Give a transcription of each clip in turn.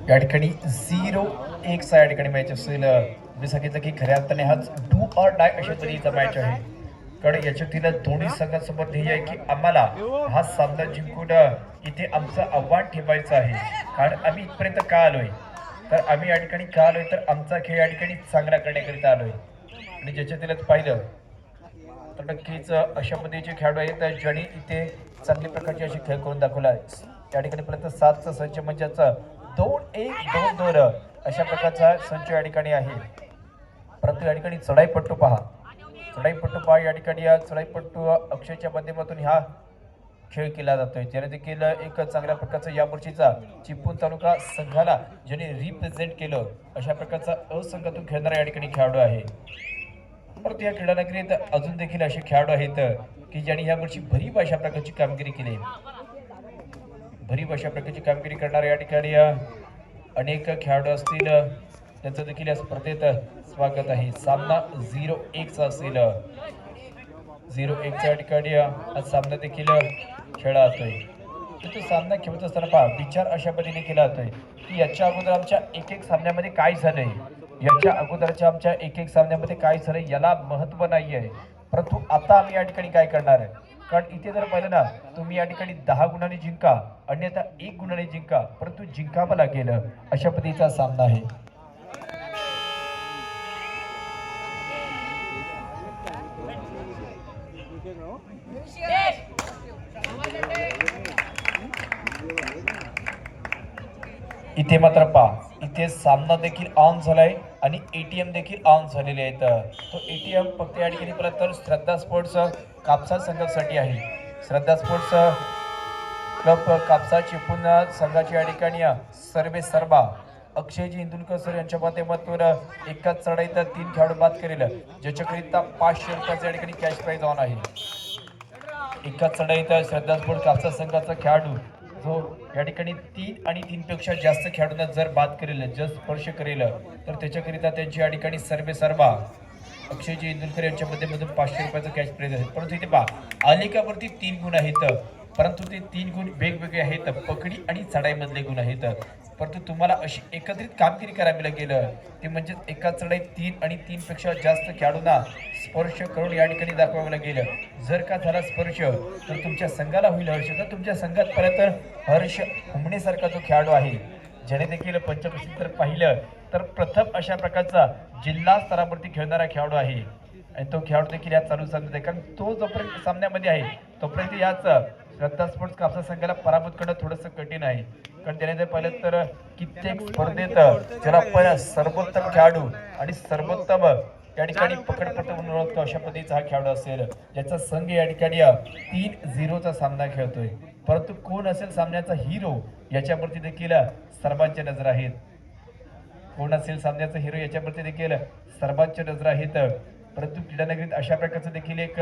या ठिकाणी 0-1 या ठिकाणी मॅच असेल. मी सांगितलं की खऱ्या अर्थाने हाच डू ऑर डाय अशा पद्धतीचा मॅच आहे. कारण याच्यातील दोन्ही संघांसमोर ध्येय आहे की आम्हाला हा सामना जिंकून इथे आमचं आव्हान ठेवायचं आहे. कारण आम्ही इथपर्यंत का आलोय, तर आम्ही या ठिकाणी का आलोय, तर आमचा खेळ या ठिकाणी चांगला करण्याकरिता आलोय. आणि ज्याच्यातीलच पाहिलं तर नक्कीच अशा पद्धतीचे खेळाडू आहेत ज्यांनी इथे चांगल्या प्रकारचे असे खेळ करून दाखवला आहे. या ठिकाणी पर्यंत 7चा संच म्हणजे 2-1 2-2 अशा प्रकारचा संच या ठिकाणी आहे. परंतु या ठिकाणी चढाईपट्टू पहा, चढाईपट्टू पहा. या ठिकाणी या चढाईपट्टू अक्षयच्या माध्यमातून हा खेळ केला जातोय. ज्याने देखील एक चांगल्या प्रकारचा या वर्षीचा चिपळूण तालुका संघाला ज्याने रिप्रेझेंट केलं अशा प्रकारचा असंघातून खेळणारा या ठिकाणी खेळाडू आहे. परंतु या क्रीडा नगरीत अजून देखील असे खेळाडू आहेत की ज्यांनी या वर्षी भरीव अशा प्रकारची कामगिरी केली. भरीव अशा प्रकारची कामगिरी करणारे या ठिकाणी अनेक खेळाडू असतील, त्यांचं देखील या स्पर्धेत स्वागत आहे. सामना 0-1 असेल. 0-1 या ठिकाणी हा सामना देखील खेळला जातोय. तो सामना खेळत असताना पहा विचार अशा पद्धतीने केला जातोय की याच्या अगोदर आमच्या एक सामन्यामध्ये काय झालंय, याच्या अगोदरच्या आमच्या एक सामन्यामध्ये काय झालंय याला महत्त्व नाही आहे. परंतु आता आम्ही या ठिकाणी काय करणार आहे, कारण इथे जर पाहिलं ना तुम्ही या ठिकाणी 10 गुणांनी जिंका, अन्यथा 1 गुणाने जिंका, परंतु जिंकावं लागेल अशा पद्धतीचा सामना आहे. इथे मात्र पहा, इथे सामना देखील ऑन झालाय आणि एटीएम देखील ऑन झालेले आहेत. तो एटीएम फक्त या ठिकाणी परत तर श्रद्धा स्पोर्ट्स कापसा संघासाठी आहे. श्रद्धा स्पोर्ट्स क्लब कापसा चिपळूण संघाची या ठिकाणी सर्वे सर्वा अक्षयजी इंदुलकर सर यांच्या माध्यमातून एकाच चढाईत 3 खेळाडू बाद करेल, ज्याच्याकरिता 500 रुपयाच्या या ठिकाणी कॅश प्राइज ऑन आहे. एकाच चढाईत श्रद्धा स्पोर्ट्स कापसा संघाचा खेळाडू जो या ठिकाणी 3 आणि 3 पेक्षा जास्त खेळाडूंना जर बाद करेल, जर स्पर्श करेल, तर त्याच्याकरिता त्यांची या ठिकाणी सर्वे सर्वा अक्षयजी इंदुलकर यांच्या माध्यमातून 500 रुपयाचं कॅश प्राइज आहे. परंतु इथे पहा आलेखावरती 3 गुण आहेत, परंतु ते 3 गुण वेगवेगळे आहेत. पकडी आणि चढाईमधले गुण आहेत. परंतु तुम्हाला अशी एकत्रित कामगिरी करावी लागेल, ते म्हणजे एका चढाईत 3 आणि 3 पेक्षा जास्त खेळाडूंना स्पर्श करून या ठिकाणी दाखवावं लागेल. जर का झाला स्पर्श तर तुमच्या संघाला होईल हर्ष, तर तुमच्या संघात परत हर्ष हुमणेसारखा जो खेळाडू आहे, ज्याने देखील पंचक्रोशीत जर पाहिलं तर प्रथम अशा प्रकारचा जिल्हा स्तरावरती खेळणारा खेळाडू आहे. आणि तो खेळाडू देखील या चालू सामन्यात आहे, कारण तो जोपर्यंत सामन्यामध्ये आहे तोपर्यंत याच श्रद्धा स्पोर्ट्स कापसा संघाला पराभूत करणं थोडंसं कठीण आहे. कारण त्याने जर पाहिलं तर कित्येक स्पर्धेत ज्याला आपण सर्वोत्तम खेळाडू आणि सर्वोत्तम या ठिकाणी पकडपट्टू म्हणून ओळखतो अशा पद्धतीचा हा खेळाडू असेल, ज्याचा संघ या ठिकाणी 3-0चा सामना खेळतोय. परंतु कोण असेल सामन्याचा हिरो याच्यावरती देखील सर्वांच्या नजर आहेत. कोण असेल सामन्याचा हिरो याच्यावरती देखील सर्वांच्या नजर आहेत. परंतु क्रीडानगरीत अशा प्रकारचं देखील एक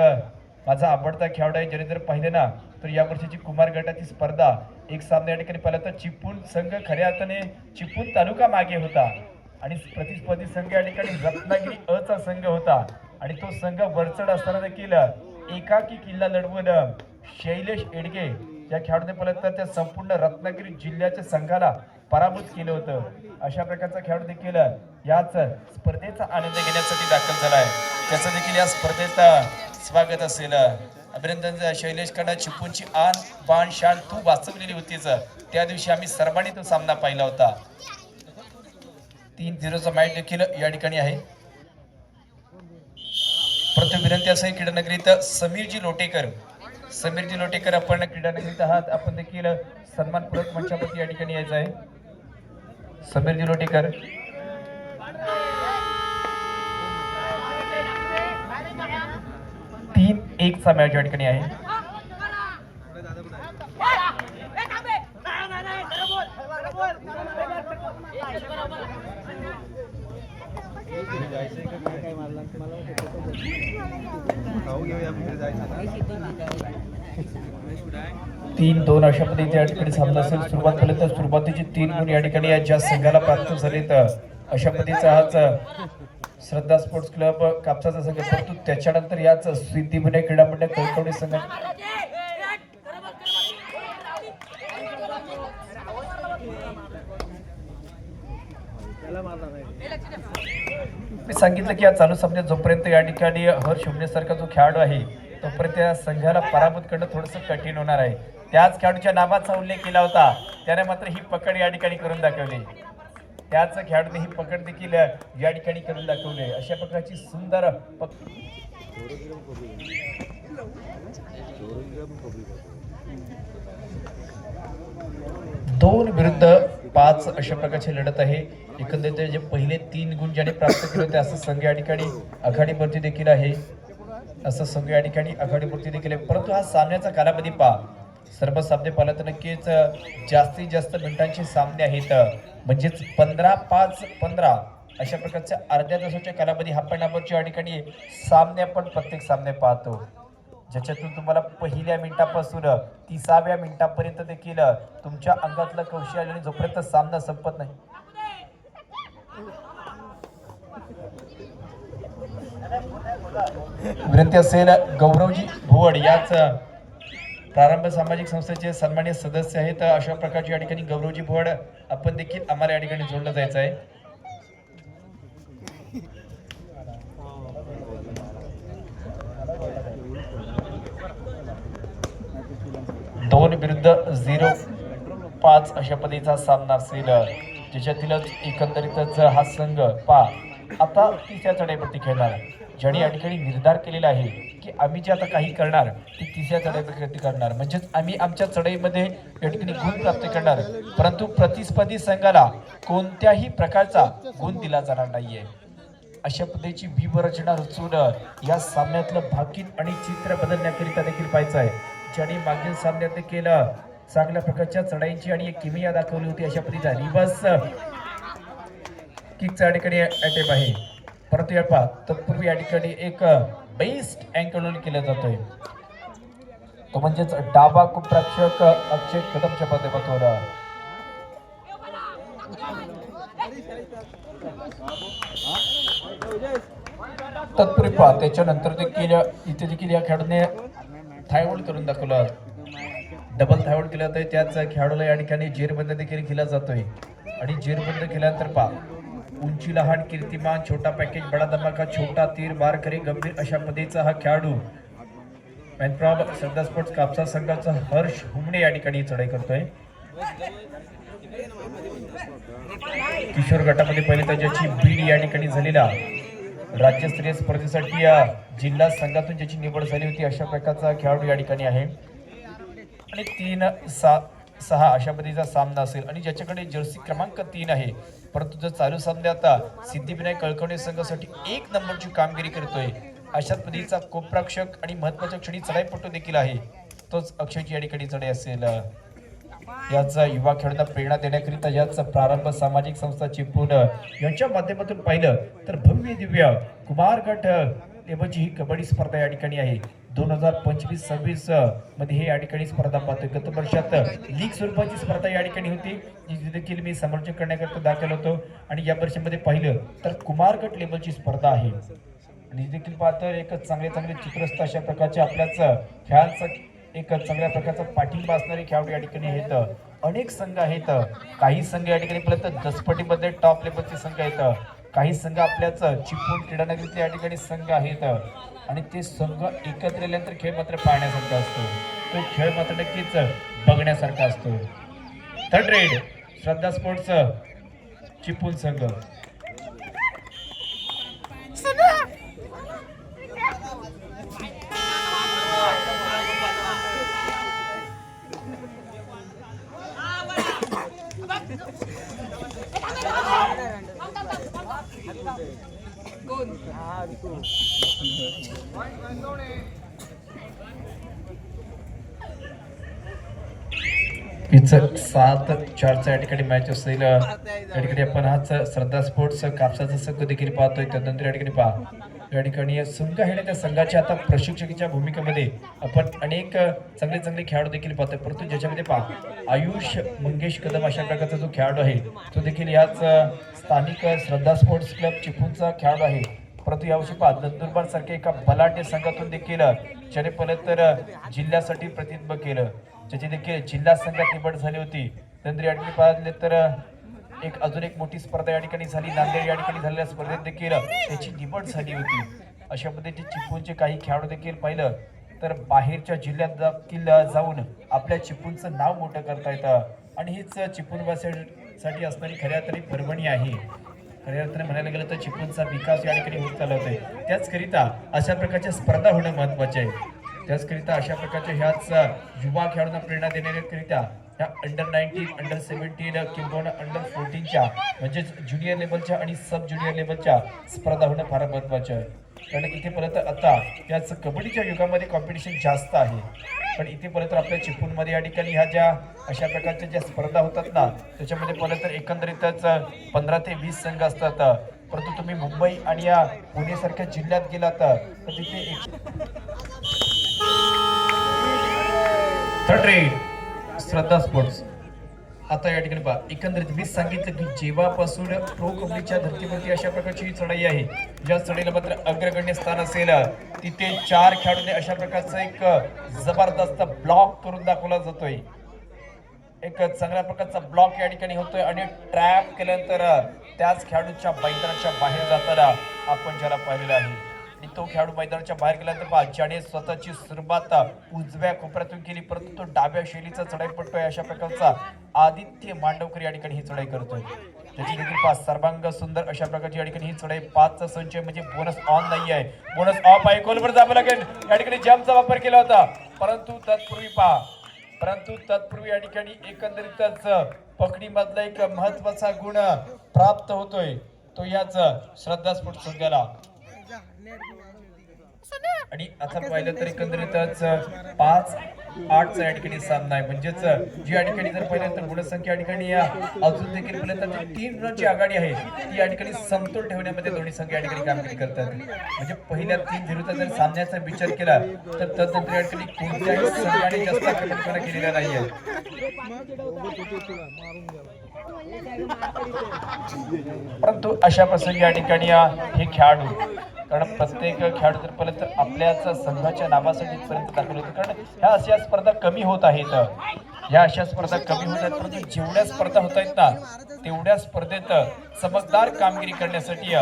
माझा आवडता खेळाडू आहे, ज्याने जर पाहिलं ना तर या वर्षीची कुमार गटाची स्पर्धा एक सामना या ठिकाणी पाहिला तर चिपळूण संघ खऱ्या अर्थाने चिपळूण तालुका मागे होता आणि प्रतिस्पर्धी संघ या ठिकाणी रत्नागिरी अचा संघ होता. आणि तो संघ वरचढ असताना देखील एकाकी किल्ला लढवून शैलेश एडगे या खेळाडूने पाहिलं तर त्या संपूर्ण रत्नागिरी जिल्ह्याच्या संघाला पराभूत केलं होतं. अशा प्रकारचा खेळाडू देखील याच स्पर्धेचा आनंद घेण्यासाठी दाखल झाला आहे. त्याचं देखील या स्पर्धेत स्वागत असेल. अभिनंदन शैलेश कडा. चिपळूणची आन बाण शान तू वाचवलेली होतीच, त्या दिवशी आम्ही सर्वांनी तो सामना पाहिला होता. 3-0चा मॅच देखील या ठिकाणी आहे. प्रथम विनंती असेल क्रीडानगरीत समीरजी लोटेकर आपण क्रीडानगरीत आहात, आपण देखील सन्मानपूर्वक मंचावरती या ठिकाणी यायचं आहे. समीरजी लोटेकर 3-1चा मॅच या ठिकाणी आहे. तीन दोन अशा पद्धतीने या ठिकाणी सामना असेल. सुरुवात केली तर सुरुवातीचे 3 गुण या ठिकाणी ज्या संघाला प्राप्त झालेत अशा पद्धतीचा हाच श्रद्धा स्पोर्ट्स क्लब कापसाचा संघ. परंतु त्याच्यानंतर याच सिद्धिविनायक क्रीडा मंडळ कळकवडी संघ मी सांगितलं की या चालू सामन्यात जोपर्यंत या ठिकाणी हर्ष हुमणेसारखा जो खेळाडू आहे तोपर्यंत या संघाला पराभूत करणं थोडंसं कठीण होणार आहे. त्याच खेळाडूच्या नावाचा उल्लेख केला होता, त्याने मात्र ही पकड या ठिकाणी करून दाखवली. त्याच खेळाडूने ही पकड देखील या ठिकाणी करून दाखवली. अशा प्रकारची सुंदर दोन विरुद्ध 5 अशा प्रकारची लढत आहे. एकंदरीत जे पहिले 3 गुण ज्याने प्राप्त केले होते असं संघ या ठिकाणी आघाडीवरती देखील आहे. असं संघ या ठिकाणी आघाडीवरती देखील आहे. परंतु हा सामन्याचा कालावधी पहा, सर्व सामने पाहिलं तर नक्कीच जास्तीत जास्त मिनिटांचे सामने आहेत. म्हणजेच 15-5-15 अशा प्रकारच्या अर्ध्या तासाच्या कालावधी हापणावरच्या या ठिकाणी सामने आपण प्रत्येक सामने पाहतो, ज्याच्यातून तुम्हाला पहिल्या मिनिटापासून 30व्या मिनिटापर्यंत देखील तुमच्या अंगातलं कौशल्य आणि जोपर्यंत सामना संपत नाही. विनंती असेल, गौरवजी भुवड याच प्रारंभ सामाजिक संस्थेचे सन्माननीय सदस्य आहेत. अशा प्रकारची या ठिकाणी गौरवजी भुवड आपण देखील आम्हाला या ठिकाणी जोडलं जायचं आहे. दोन विरुद्ध 0-5 अशा पद्धतीचा सामना असेल, ज्याच्यातीलच एकंदरीतच हा संघ आता तिसऱ्या चढाईवरती खेळणार, ज्याने या ठिकाणी निर्धार केलेला आहे की आम्ही जे आता काही करणार ती तिसऱ्या चढाईवरती करणार. म्हणजेच आम्ही आमच्या चढाईमध्ये या ठिकाणी गुण प्राप्त करणार, परंतु प्रतिस्पर्धी संघाला कोणत्याही प्रकारचा गुण दिला जाणार नाहीये. अशा पद्धतीची व्यूहरचना रचून या सामन्यातलं भाकीत आणि चित्र बदलण्याकरिता देखील पाहायचं आहे, ज्याने मागील सामन्यात देखील चांगल्या प्रकारच्या चढाईची आणि एक किमया दाखवली होती. अशा पद्धतीचा रिव्हर्स किकचा या ठिकाणी अटेम्प्ट आहे, परंतु या पहा तत्पूर्वी या ठिकाणी एक बेस्ट अँगल केला जातोय, तो म्हणजेच डावा कुप्रक्षक अक्षय कदमच्या माध्यमातून. तत्पूर्वी पहा त्याच्यानंतर देखील इथे देखील या खेळाडूने थायहोल्ड करून दाखवलं, डबल थायहोल्ड केलं जातोय. त्याच खेळाडूला या ठिकाणी जेरबंद देखील केला जातोय आणि जेरबंद केल्यानंतर पहा उंची लहान कीर्तिमान, छोटा पॅकेज, बडा धमाका, छोटा तीर, बारकरी, गंभीर अशा पद्धतीचा हा खेळाडू मॅनप्रॉब श्रद्धा स्पोर्ट्स कापसा संघाचा हर्ष हुमणे या ठिकाणी चढाई करतोय. किशोर गटामध्ये पहिले तर ज्याची बीड या ठिकाणी झालेला राज्यस्तरीय स्पर्धेसाठी जिल्हा संघातून ज्याची निवड झाली होती अशा प्रकारचा खेळाडू या ठिकाणी आहे. आणि 3-6 अशा पद्धतीचा सामना असेल आणि ज्याच्याकडे जर्सी क्रमांक 3 आहे, परंतु जर चालू सामन्यात सिद्धिविनायक कळकवणे संघासाठी 1 नंबरची कामगिरी करतोय अशा पद्धतीचा कोपराक्षक आणि महत्वाच्या क्षणी चढाईपटू देखील आहे, तोच अक्षयची या ठिकाणी चढाई असेल. याचा युवा खेळाडूंना प्रेरणा देण्याकरिता याच प्रारंभ सामाजिक संस्था चिपळूण यांच्या माध्यमातून पाहिलं तर भव्य दिव्य कुमार गट लेवलची ही कबड्डी स्पर्धा या ठिकाणी आहे. 2025-26 मध्ये हे या ठिकाणी स्पर्धा पाहतोय. गत वर्षात लीग स्वरूपाची स्पर्धा या ठिकाणी होती, जी देखील मी समर्थन करण्याकरिता दाखल होतो आणि या वर्षामध्ये पाहिलं तर कुमार गट लेवलची स्पर्धा आहे. आणि देखील पाहतो एक चांगले चित्रस्थ अशा प्रकारचे आपल्याच खेळांचा एक चांगल्या प्रकारचा पाठिंबा असणारे खेळाडू या ठिकाणी आहेत. अनेक संघ आहेत, काही संघ या ठिकाणी पर्यंत दसपटीमध्ये टॉप लेवलचे संघ आहेत, काही संघ आपल्याच चिपळूण क्रीडानगरीतले या ठिकाणी संघ आहेत आणि ते संघ एकत्र आल्यानंतर खेळ मात्र पाहण्यासारखा असतो, तो खेळ मात्र नक्कीच बघण्यासारखा असतो. थर्ड रेड श्रद्धा स्पोर्ट्स चिपळूण संघ. पिच 7-4 या ठिकाणी मॅच असेल. या ठिकाणी आपण हाच श्रद्धा स्पोर्ट्स कापसाचा संघ देखील पाहतोय. त्यानंतर या ठिकाणी पहा या ठिकाणी संघ आहे ना, त्या संघाच्या आता प्रशिक्षकाच्या भूमिकेमध्ये आपण अनेक चांगले खेळाडू देखील पाहतोय, परंतु ज्याच्यामध्ये पहा आयुष मंगेश कदम अशा प्रकारचा जो खेळाडू आहे तो देखील याच स्थानिक श्रद्धा स्पोर्ट्स क्लब चिपळूणचा खेळाडू आहे. परंतु यावर्षी पहा नंदुरबार सारख्या एका बलाढ्य संघातून देखील ज्याने पहिलं तर जिल्ह्यासाठी प्रतिनिधित्व केलं, ज्याची देखील जिल्हा संघात निवड झाली होती. नंतर या ठिकाणी पाहिलं तर एक अजून एक मोठी स्पर्धा या ठिकाणी झाली. नांदेड या ठिकाणी झालेल्या स्पर्धेत देखील त्याची निवड झाली होती. अशा पद्धतीचे चिपळूणचे काही खेळाडू देखील पाहिलं तर बाहेरच्या जिल्ह्यात देखील जाऊन आपल्या चिपळूणचं नाव मोठं करता येतं आणि हीच चिपळूणवासियांसाठी असणारी खऱ्या तरी पर्वणी आहे. खऱ्या अर्थाने म्हणायला गेलं तर चिपळूणचा विकास या ठिकाणी होत चालला होतोय. त्याचकरिता अशा प्रकारच्या स्पर्धा होणं महत्वाचे आहे. त्याचकरिता अशा प्रकारच्या ह्याच युवा खेळाडूंना प्रेरणा देण्याकरिता ह्या अंडर 19, अंडर 17 किंवा अंडर 14च्या म्हणजेच ज्युनियर लेवलच्या आणि सब ज्युनियर लेवलच्या स्पर्धा होणं फार महत्त्वाचं आहे. कारण इथे परत आता याच कबड्डीच्या युगामध्ये कॉम्पिटिशन जास्त आहे. पण इथे परत आपल्या चिपळूणमध्ये या ठिकाणी ह्या ज्या अशा प्रकारच्या ज्या स्पर्धा होतात ना त्याच्यामध्ये परत तर एकंदरीतच 15 ते 20 संघ असतात. परंतु तुम्ही मुंबई आणि या पुणेसारख्या जिल्ह्यात गेलात तर तिथे थर्ड रेड श्रद्धा स्पोर्ट्स. आता या ठिकाणी पहा एकंदरीत मी सांगितलं की जेव्हापासून प्रो कबड्डीच्या धर्तीवरती अशा प्रकारची चढाई आहे ज्या चढाईला मात्र अग्रगण्य स्थान असेल तिथे 4 खेळाडूंनी अशा प्रकारचा एक जबरदस्त ब्लॉक करून दाखवला जातोय. एक चांगल्या प्रकारचा ब्लॉक या ठिकाणी होतोय आणि ट्रॅप केल्यानंतर त्याच खेळाडूच्या मैदानाच्या बाहेर जाताना आपण ज्याला पाहिलेलं आहे आणि तो खेळाडू मैदानाच्या बाहेर गेल्यानंतर पहा ज्याने स्वतःची सुरुवात उजव्या कोपऱ्यातून केली परंतु तो डाव्या शैलीचा चढाई पडतोय. अशा प्रकारचा आदित्य मांडवकर या ठिकाणी ही चढाई करतोय. त्याची देखील पहा सर्वांग सुंदर अशा प्रकारची या ठिकाणी ही चढाई 5चा संचय म्हणजे बोनस ऑन नाही आहे, बोनस ऑफ आहे. गोलवर जावं लागेल. या ठिकाणी जम्पचा वापर केला होता परंतु तत्पूर्वी या ठिकाणी एकंदरीतच पकडीमधला एक महत्वाचा गुण प्राप्त होतोय तो याच श्रद्धा स्पोर्ट्स संघाला. आणि आता पाहिलं तर एकंदरीतच 5-8चा या ठिकाणी सामना आहे. म्हणजेच जी या ठिकाणी जर पाहिलं तर गुणसंख्या या ठिकाणी अजून देखील पाहिलं तर 3 रनची आघाडी आहे ती या ठिकाणी समतोल ठेवण्यामध्ये दोन्ही संघ या ठिकाणी कामगिरी करतात. म्हणजे पहिल्या 3 विरुद्ध जर सामन्याचा विचार केला तर तदनंतर या ठिकाणी कोणत्याही संघाने जास्त आक्रमकपणा केलेला नाहीये. परंतु अशा प्रसंगी या ठिकाणी हे खेळाडू कारण प्रत्येक खेळाडू जर पर्यंत आपल्याच संघाच्या नावासाठी पर्यंत दाखवले होते. कारण ह्या अशा स्पर्धा कमी होत आहेत. ह्या अशा स्पर्धा कमी होत आहेत परंतु जेवढ्या स्पर्धा होत आहेत ना तेवढ्या स्पर्धेत चमकदार कामगिरी करण्यासाठी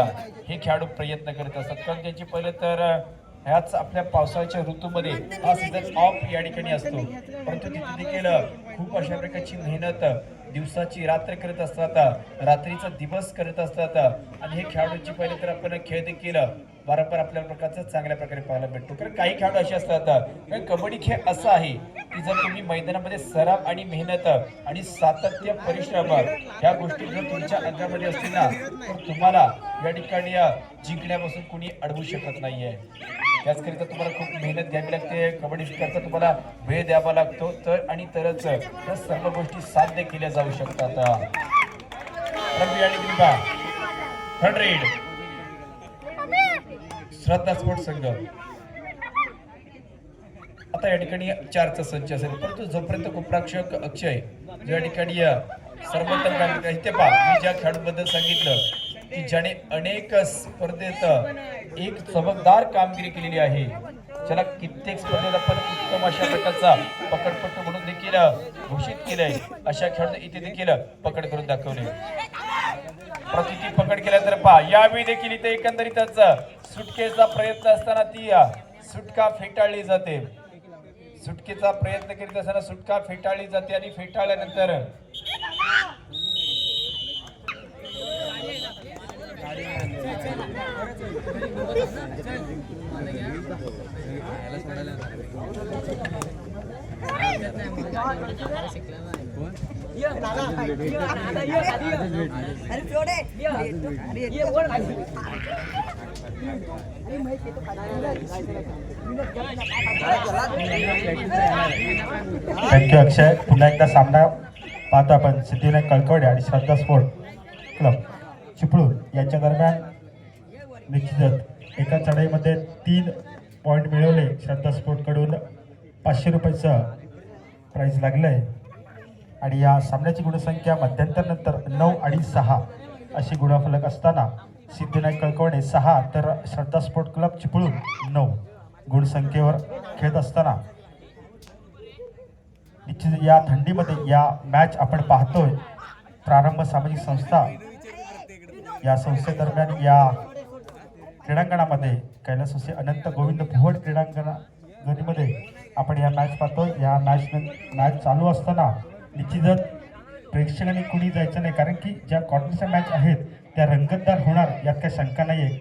हे खेळाडू प्रयत्न करत असतात. कारण त्यांची पहिले तर ह्याच आपल्या पावसाळ्याच्या ऋतूमध्ये हा सीझन ऑफ या ठिकाणी असतो परंतु तिथे देखील खूप अशा प्रकारची मेहनत दिवसाची रात्र करत असतात, रात्रीचा दिवस करत असतात आणि हे खेळाडूंची पहिले तर आपण खेळ देखील वारंवार आपल्या प्रकारचं चांगल्या प्रकारे पाहायला भेटतो. कारण काही खेळाडू असे असतात कारण कबड्डी खेळ असा आहे की जर तुम्ही मैदानामध्ये सराव आणि मेहनत आणि सातत्य परिश्रम ह्या गोष्टी जर तुमच्या अंगामध्ये असतील ना तर तुम्हाला या ठिकाणी जिंकण्यापासून कोणी अडवू शकत नाहीये. त्याचकरिता तुम्हाला खूप मेहनत घ्यावी लागते. कबड्डी करता तुम्हाला वेळ द्यावा लागतो तर आणि तरच या सर्व गोष्टी साध्य केल्या जाऊ शकतात. थर्ड रेड श्रद्धा स्पोर्ट्स संघ. आता या ठिकाणी 4चा संच असेल परंतु जोपर्यंत कुप्राक्षक अक्षय ज्या ठिकाणी सर्वोत्तम कामगिरी इथे पहा मी ज्या खेळाडूबद्दल सांगितलं की ज्याने अनेक स्पर्धेत एक चमकदार कामगिरी केलेली आहे ज्याला कित्येक स्पर्धेत आपण उत्तम अशा प्रकारचा पकडपट्टू म्हणून देखील घोषित केलंय अशा खेळाडू इथे देखील पकड करून दाखवले. प्रतिती पकड केल्या तर पहा यावेळी देखील इथे एकंदरीतच सुटकेचा प्रयत्न असताना ती सुटका फेटाळली जाते. सुटकेचा प्रयत्न करीत असताना सुटका फेटाळली जाते आणि फेटाळल्यानंतर थँक्यू अक्षय. पुन्हा एकदा सामना पाहतो आपण सिद्धिविनायक कळकवडे आणि श्रद्धा स्पोर्ट क्लब चिपळूण यांच्या दरम्यान. निश्चितच एका चढाईमध्ये 3 पॉईंट मिळवले. श्रद्धा स्पोर्टकडून 500 रुपयाचं प्राईज लागलं आहे आणि या सामन्याची गुणसंख्या मध्यंतरनंतर 9 आणि 6 अशी गुणफलक असताना सिद्धिविनायक कळकवडे 6 तर श्रद्धा स्पोर्ट क्लब चिपळूण 9 गुणसंख्येवर खेळत असताना निश्चित या थंडीमध्ये या मॅच आपण पाहतोय प्रारंभ सामाजिक संस्था या संस्थेदरम्यान या क्रीडांगणामध्ये कैलासवासी अनंत गोविंद भुवड क्रीडांगणामध्ये आपण या मॅच पाहतो. या मॅच चालू असताना निश्चितच प्रेक्षकांनी कुणी जायचं नाही, कारण की ज्या क्वार्टरच्या मॅच आहेत त्या रंगतदार होणार यात काही शंका नाही आहे.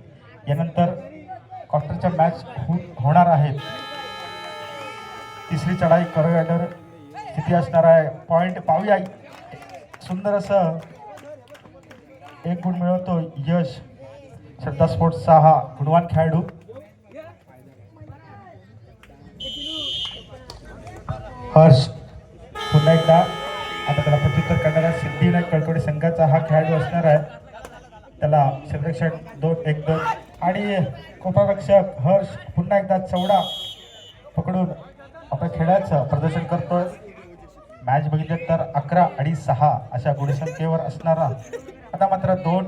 यानंतर क्वार्टरच्या मॅच होणार आहेत. तिसरी चढाई करगडर स्थिती असणार आहे. पॉईंट पाहूया, सुंदर असं एक गुण मिळवतो यश. श्रद्धा स्पोर्ट्सचा हा गुणवान खेळाडू. हर्ष पुन्हा एकदा आता त्याला प्रत्युत्तर करणारा सिद्धिविनायक कळकवडे संघाचा हा खेळाडू असणार आहे. त्याला क्षेत्ररक्षक 2-1-2 आणि कोपारक्षक हर्ष पुन्हा एकदा चौडा पकडून आपल्या खेळाचं प्रदर्शन करतोय. मॅच बघितलं तर 11 आणि 6 अशा गुणसंख्येवर असणारा आता मात्र 2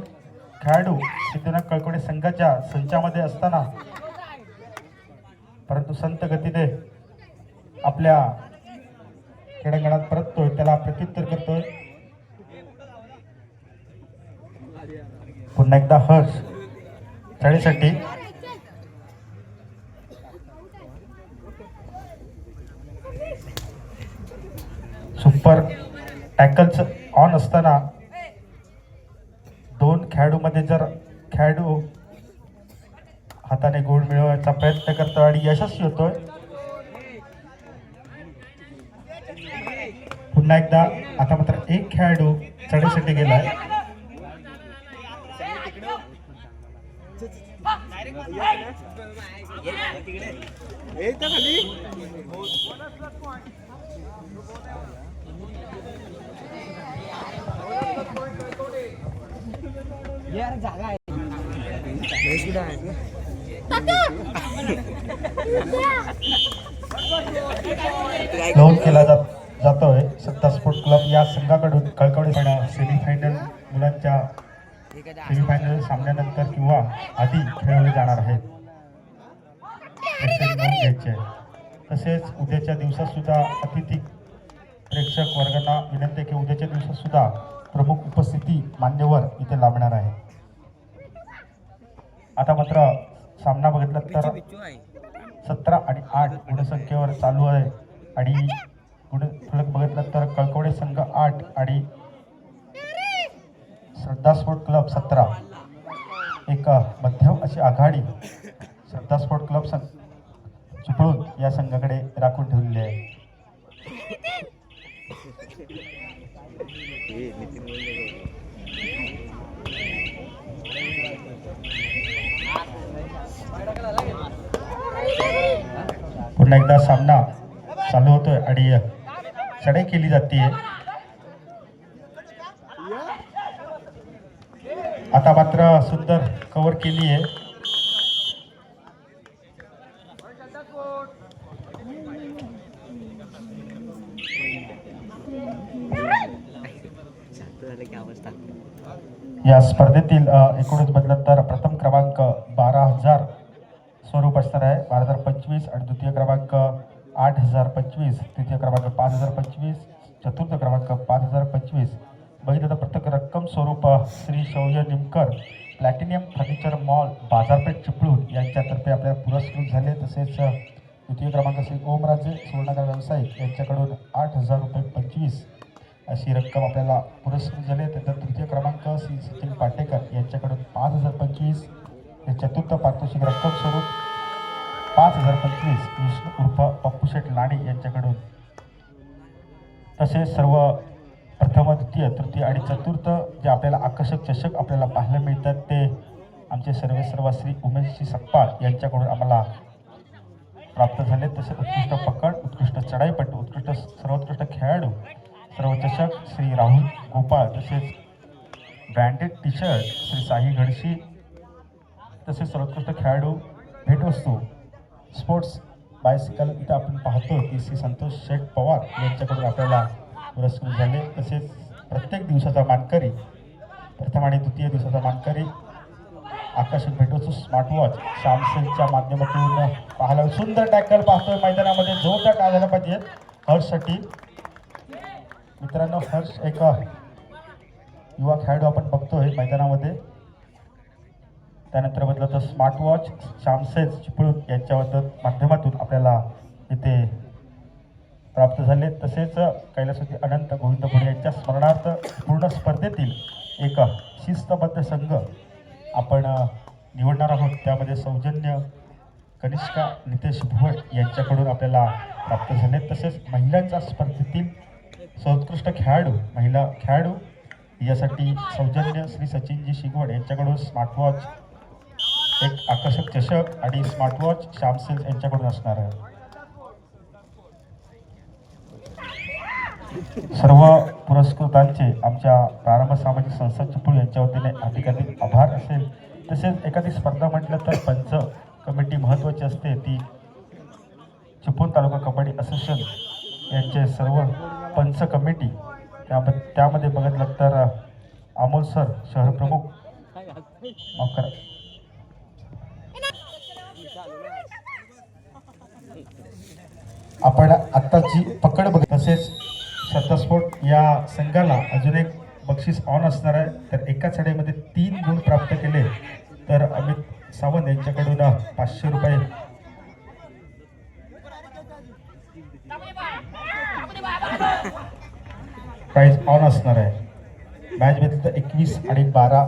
खेळाडू सिद्धिविनायक कळकवडे संघाच्या संचामध्ये असताना परंतु संत गतीने आपल्या क्रीडांगणात परततोय, त्याला प्रत्युत्तर करतोय. पुन्हा एकदा हर्ष चढीसाठी सुपर टॅकल्स ऑन असताना 2 खेळाडूमध्ये जर खेळाडू हाताने गोल मिळवण्याचा प्रयत्न करतोय आणि यशस्वी होतोय. पुन्हा एकदा आता मात्र एक खेळाडू चढीसाठी गेलाय. नोंद केला जातोय. श्रद्धा स्पोर्ट क्लब या संघाकडून कळकवडे सेमीफायनल मुलांच्या सेमीफायनल सामन्यानंतर किंवा आधी खेळवले जाणार आहेत. नोंद घ्यायची आहे. तसेच उद्याच्या दिवसात सुद्धा अतिथी प्रेक्षक वर्गांना विनंती आहे की उद्याच्या दिवसात सुद्धा प्रमुख उपस्थिती मान्यवर इथे लाभणार आहे. आता मात्र सामना बघितला तर 17 आणि 8 गुणसंख्येवर चालू आहे आणि गुणफलक बघितलं तर कळकवडे संघ 8 आणि श्रद्धा स्पोर्ट क्लब 17. एक मध्यम अशी आघाडी श्रद्धा स्पोर्ट क्लब चिपळूण या संघाकडे राखून ठेवलेली आहे. पुन्हा एकदा सामना चालू होतोय आणि चढाई केली जाते. आता मात्र सुंदर कव्हर केली आहे. या स्पर्धेतील एकूणच बदलत तर प्रथम क्रमांक 12,000 स्वरूप असणार आहे 12,025 आणि द्वितीय क्रमांक 8,025, तृतीय क्रमांक 5,025, चतुर्थ क्रमांक 5,025. बघितलं तर प्रत्येक रक्कम स्वरूप श्री शौर्य निमकर प्लॅटिनियम फर्निचर मॉल बाजारपेठ चिपळूण यांच्यातर्फे आपल्याला पुरस्कृत झाले. तसेच द्वितीय क्रमांक श्री ओमराजे सुवर्णकार व्यावसायिक यांच्याकडून 8,000 रुपये 25 अशी रक्कम आपल्याला पुरस्कृत झाली. त्यानंतर तृतीय क्रमांक श्री सचिन पाटेकर यांच्याकडून 5,025. चतुर्थ पारितोषिक रक्कम स्वरूप 5,025 विष्णू उर्फ पप्पूशेठ लाडे यांच्याकडून. तसेच सर्व प्रथम द्वितीय तृतीय आणि चतुर्थ जे आपल्याला आकर्षक चषक आपल्याला पाहायला मिळतात ते आमचे सर्व श्री उमेशजी सकपाळ यांच्याकडून आम्हाला प्राप्त झाले. तसेच उत्कृष्ट पकड, उत्कृष्ट चढाईपटू, सर्वोत्कृष्ट खेळाडू, सर्व चषक श्री राहुल गोपाळ. तसेच branded T shirt Shri Sai Ghadshi. तसेच सर्वोत्कृष्ट खेळाडू भेटवस्तू स्पोर्ट्स बायसिकल इथं आपण पाहतो की श्री संतोष शेठ पवार यांच्याकडून आपल्याला पुरस्कृत झाले. तसेच प्रत्येक दिवसाचा मानकरी, प्रथम आणि द्वितीय दिवसाचा मानकरी आकर्षक भेटवस्तू स्मार्टवॉच शामसेलच्या माध्यमातून पाहायला. सुंदर टॅकल पाहतोय मैदानामध्ये, जोरदार टाळ झाला पाहिजे हर्षसाठी. मित्रांनो, हर्ष एक युवा खेळाडू आपण बघतोय मैदानामध्ये. त्यानंतर बदलत स्मार्ट वॉच श्यामसेज चिपळूण यांच्या माध्यमातून आपल्याला इथे प्राप्त झाले. तसेच कैलासवती अनंत गोविंद घोडे यांच्या स्मरणार्थ पूर्ण स्पर्धेतील एक शिस्तबद्ध संघ आपण निवडणार आहोत. त्यामध्ये सौजन्य कनिष्का नितेश भुवड यांच्याकडून आपल्याला प्राप्त झाले. तसेच महिलांच्या स्पर्धेतील सर्वोत्कृष्ट खेळाडू महिला खेळाडू यासाठी सौजन्य श्री सचिनजी शिगवड यांच्याकडून स्मार्टवॉच, एक आकर्षक चषक आणि स्मार्टवॉच श्यामसेज यांच्याकडून असणार आहे. सर्व पुरस्कृतांचे आमच्या प्रारंभ सामाजिक संस्था चिपळूण यांच्या वतीने अधिकाधिक आभार असेल. तसेच एखादी स्पर्धा म्हटलं तर पंच कमिटी महत्त्वाची असते. ती चिपळूण तालुका कबड्डी असोसिएशन यांचे सर्व पंच कमिटी त्यामध्ये बघितलं तर अमोल सर शहर प्रमुख, आपण आत्ताची पकड बघ. तसेच श्रद्धा स्पोर्ट या संघाला अजून एक बक्षीस ऑन असणार आहे. तर एकाच शाळेमध्ये 3 गुण प्राप्त केले तर अमित सावंत यांच्याकडून 500 रुपये प्राइज ऑन असणार आहे. मॅच मध्ये 21 आणि 12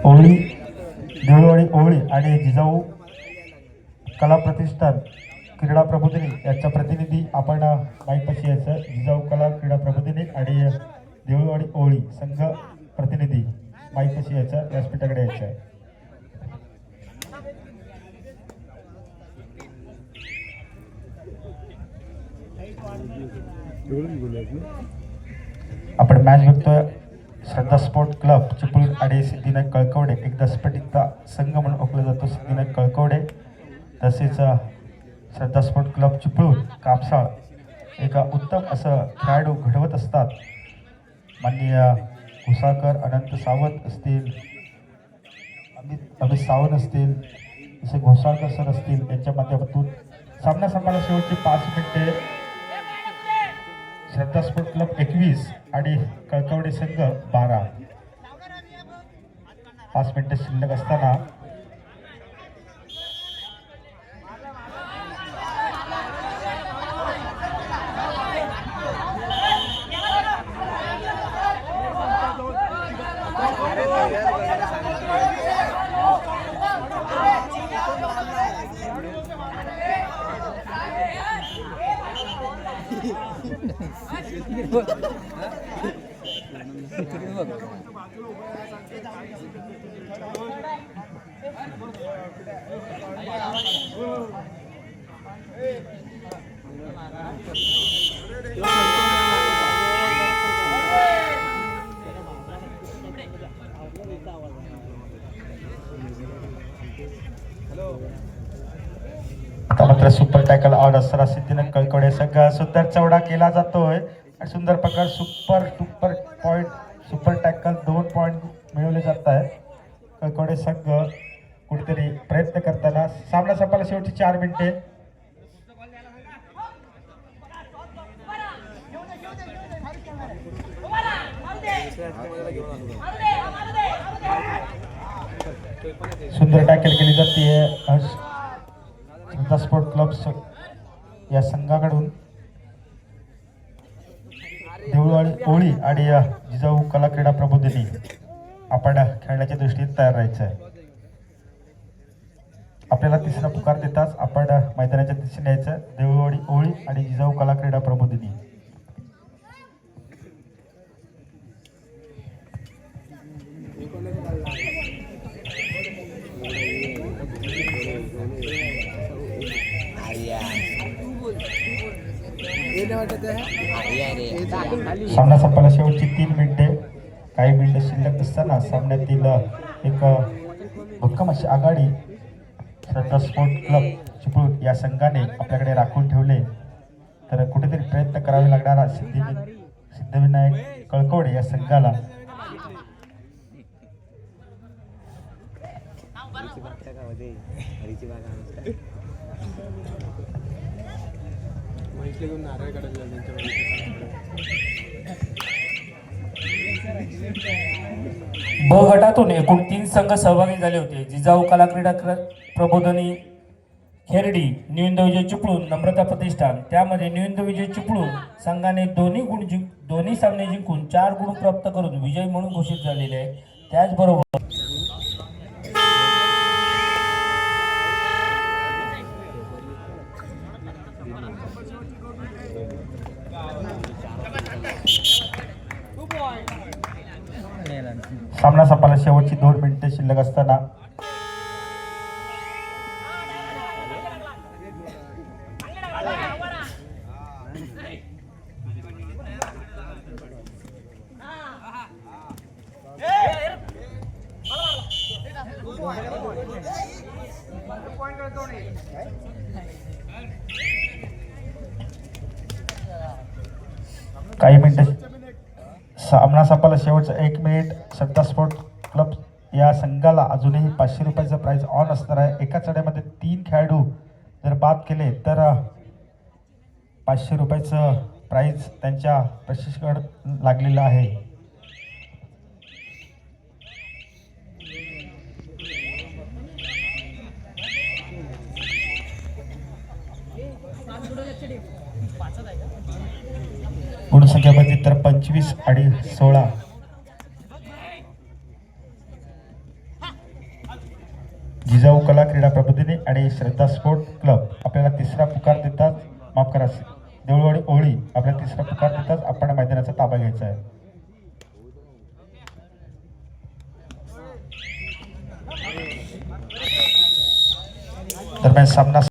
ओळी देवळवाडी ओळी आणि जिजाऊ कला प्रतिष्ठान क्रीडा प्रबोधिनी यांचा प्रतिनिधी आपण माईकपाशी यायचं. जिजाऊ कला क्रीडा प्रबोधिनी आणि देवळवाडी ओळी संघ प्रतिनिधी माईकपाशी यायचं, व्यासपीठाकडे यायचं आहे. आपण मॅच बघतोय. श्रद्धा स्पोर्ट क्लब चिपळूण आणि सिद्धिनायक कळकवडे, एक दसपटीचा संघ म्हणून ओळखला जातो सिद्धिनायक कळकवडे. तसेच श्रद्धा स्पोर्ट क्लब चिपळूण कापसाळ एक उत्तम असं खेळाडू घडवत असतात. माननीय घोसाळकर अनंत सावंत असतील, अमित सावंत असतील, जसे घोसाळकर सर असतील यांच्या माध्यमातून सामना संपला. शेवटची 5 मिनिटे. श्रद्धा स्पोर्ट क्लब 21 आणि कळकवडे संघ 12. 5 मिनिटे शिल्लक असताना आता मात्र सुपर टॅकल आउट असताना सिद्धिनाथ कळकवडे संघ सुंदर चौडा केला जातोय. सुंदर प्रकार super duper point super tackle 2 point मिळवले जात आहे. कळकवडे संघ कुठेतरी प्रयत्न करताना सामना संपायला शेवटची 4 मिनिटे. सुंदर टॅकल केली जाते श्रद्धा स्पोर्ट क्लब या संघाकडून. देवळवाडी ओळी आणि जिजाऊ कला क्रीडा प्रबोधिनी आपण खेळण्याच्या दृष्टीने तयार राहायचं आहे. आपल्याला तिसरा पुकार देताच आपण मैदानाच्या दिशेने यायचं. देवळवाडी ओळी आणि जिजाऊ कला क्रीडा प्रबोधिनी. सामना संपायला शेवटची 3 मिनिटे. काही मिनिटे शिल्लक असताना सामन्यातील एक भक्कम अशी आघाडी श्रद्धा स्पोर्ट क्लब चिपळूण या संघाने आपल्याकडे राखून ठेवले, तर कुठेतरी प्रयत्न करावे लागणारा सिद्धिविनायक कळकवडे या संघाला ब गटातून एकूण 3 संघ सहभागी झाले होते. जिजाऊ कला क्रीडा प्रबोधिनी खेरडी, निविंद विजय चिपळूण, नम्रता प्रतिष्ठान. त्यामध्ये निविंद विजय चिपळूण संघाने दोन्ही सामने जिंकून 4 गुण प्राप्त करून विजयी म्हणून घोषित झालेले आहे. त्याचबरोबर सामना संपायला शेवटची 2 मिनिटे शिल्लक असताना काही मिनिटे सामना संपायला शेवटचा 1 मिनिट. श्रद्धा स्पोर्ट क्लब या संघाला अजूनही 500 रुपयाचं प्राइज ऑन असणार आहे. एका चढ्यामध्ये 3 खेळाडू जर बाद केले तर 500 रुपयाचं प्राइज त्यांच्या प्रशिक्षकाकडे लागलेलं आहे. गुणसंख्यामध्ये तर 25 आणि 16. जिजाऊ कला क्रीडा प्रबोधिनी आणि श्रद्धा स्पोर्ट क्लब आपल्याला तिसरा पुकार देतात, माफ करा, देऊळवाडी ओळी आपल्याला तिसरा पुकार देतात. आपण मैदानाचा ताबा घ्यायचा आहे. दरम्यान सामना